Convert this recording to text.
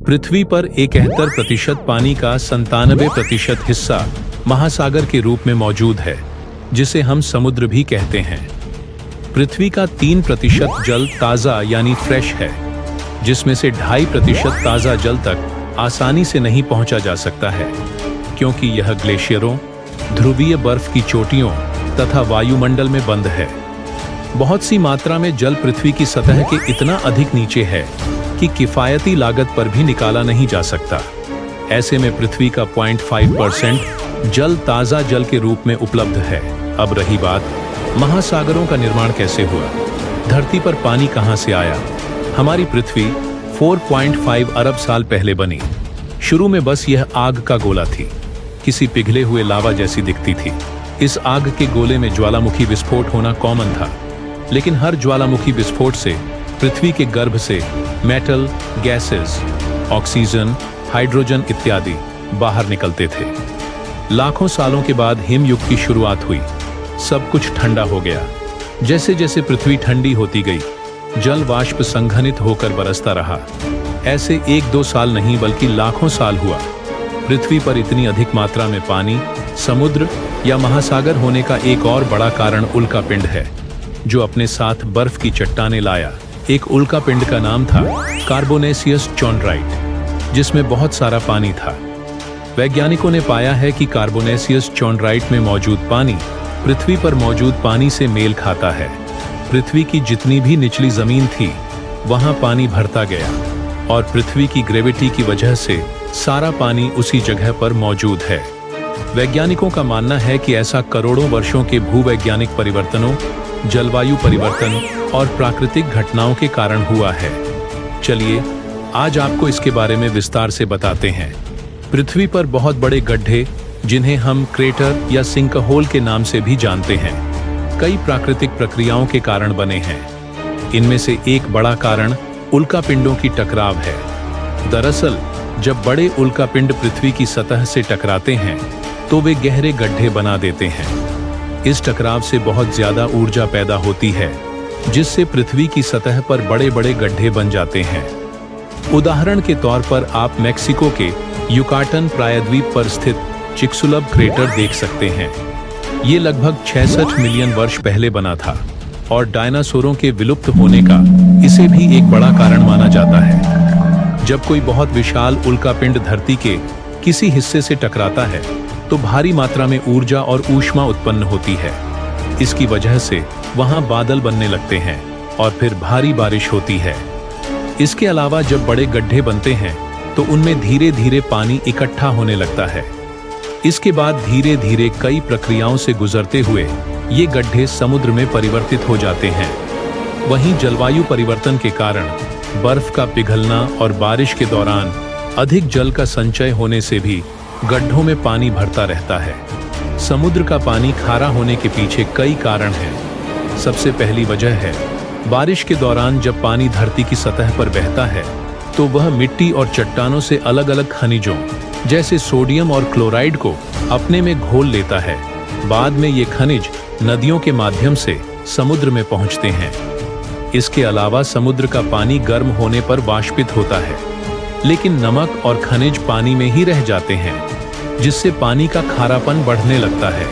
पृथ्वी पर 71% पानी का 97% हिस्सा महासागर के रूप में मौजूद है, जिसे हम समुद्र भी कहते हैं। पृथ्वी का 3% जल ताज़ा यानी फ्रेश है, जिसमें से 2.5% ताज़ा जल तक आसानी से नहीं पहुंचा जा सकता है, क्योंकि यह ग्लेशियरों, ध्रुवीय बर्फ की चोटियों तथा वायुमंडल में बंद है। बहुत सी मात्रा में जल पृथ्वी की सतह के इतना अधिक नीचे है कि किफायती लागत पर भी निकाला नहीं जा सकता। ऐसे में पृथ्वी का 0.5% जल ताज़ा जल के रूप में उपलब्ध है। अब रही बात महासागरों का निर्माण कैसे हुआ, धरती पर पानी कहां से आया। हमारी पृथ्वी 4.5 अरब साल पहले बनी। शुरू में बस यह आग का गोला थी, किसी पिघले हुए लावा जैसी दिखती थी। इस आग के गोले में ज्वालामुखी विस्फोट होना कॉमन था, लेकिन हर ज्वालामुखी विस्फोट से पृथ्वी के गर्भ से मेटल, गैसेस, ऑक्सीजन, हाइड्रोजन इत्यादि बाहर निकलते थे। लाखों सालों के बाद हिमयुग की शुरुआत हुई। सब कुछ ठंडा हो गया। जैसे जैसे पृथ्वी ठंडी होती गई, जल वाष्प संघनित होकर बरसता रहा। ऐसे 1-2 साल नहीं बल्कि लाखों साल हुआ। पृथ्वी पर इतनी अधिक मात्रा में पानी, समुद्र या महासागर होने का एक और बड़ा कारण उल्कापिंड है, जो अपने साथ बर्फ की चट्टानें लाया। एक उल्कापिंड का नाम था कार्बोनेसियस चॉन्ड्राइट, जिसमें बहुत सारा पानी था। वैज्ञानिकों ने पाया है कि कार्बोनेसियस चॉन्ड्राइट में मौजूद पानी पृथ्वी पर मौजूद पानी से मेल खाता है। पृथ्वी की जितनी भी निचली जमीन थी, वहां पानी भरता गया और पृथ्वी की ग्रेविटी की वजह से सारा पानी उसी जगह पर मौजूद है। वैज्ञानिकों का मानना है कि ऐसा करोड़ों वर्षों के भूवैज्ञानिक परिवर्तनों, जलवायु परिवर्तन और प्राकृतिक घटनाओं के कारण हुआ है। चलिए आज आपको इसके बारे में विस्तार से बताते हैं। पृथ्वी पर बहुत बड़े गड्ढे, जिन्हें हम क्रेटर या सिंकहोल के नाम से भी जानते हैं, कई प्राकृतिक प्रक्रियाओं के कारण बने हैं। इनमें से एक बड़ा कारण उल्कापिंडों की टकराव है। दरअसल जब बड़े उल्कापिंड पृथ्वी की सतह से टकराते हैं, तो वे गहरे गड्ढे बना देते हैं। इस टकराव से बहुत ज्यादा ऊर्जा पैदा होती है, जिससे पृथ्वी की सतह पर बड़े बड़े गड्ढे बन जाते हैं। उदाहरण के तौर पर आप मेक्सिको के युकाटन प्रायद्वीप पर स्थित चिक्सुलब क्रेटर देख सकते हैं। ये लगभग 66 मिलियन वर्ष पहले बना था और डायनासोरों के विलुप्त होने का इसे भी एक बड़ा कारण माना जाता है। जब कोई बहुत विशाल उल्कापिंड धरती के किसी हिस्से से टकराता है, तो भारी मात्रा में ऊर्जा और ऊष्मा उत्पन्न होती है। इसकी वजह से वहां बादल बनने लगते हैं और फिर भारी बारिश होती है। इसके अलावा जब बड़े गड्ढे बनते हैं, तो उनमें धीरे धीरे पानी इकट्ठा होने लगता है। इसके बाद धीरे धीरे कई प्रक्रियाओं से गुजरते हुए ये गड्ढे समुद्र में परिवर्तित हो जाते हैं। वहीं जलवायु परिवर्तन के कारण बर्फ का पिघलना और बारिश के दौरान अधिक जल का संचय होने से भी गड्ढों में पानी भरता रहता है। समुद्र का पानी खारा होने के पीछे कई कारण हैं। सबसे पहली वजह है, बारिश के दौरान जब पानी धरती की सतह पर बहता है, तो वह मिट्टी और चट्टानों से अलग अलग खनिजों जैसे सोडियम और क्लोराइड को अपने में घोल लेता है। बाद में ये खनिज नदियों के माध्यम से समुद्र में पहुंचते हैं। इसके अलावा समुद्र का पानी गर्म होने पर वाष्पित होता है, लेकिन नमक और खनिज पानी में ही रह जाते हैं, जिससे पानी का खारापन बढ़ने लगता है।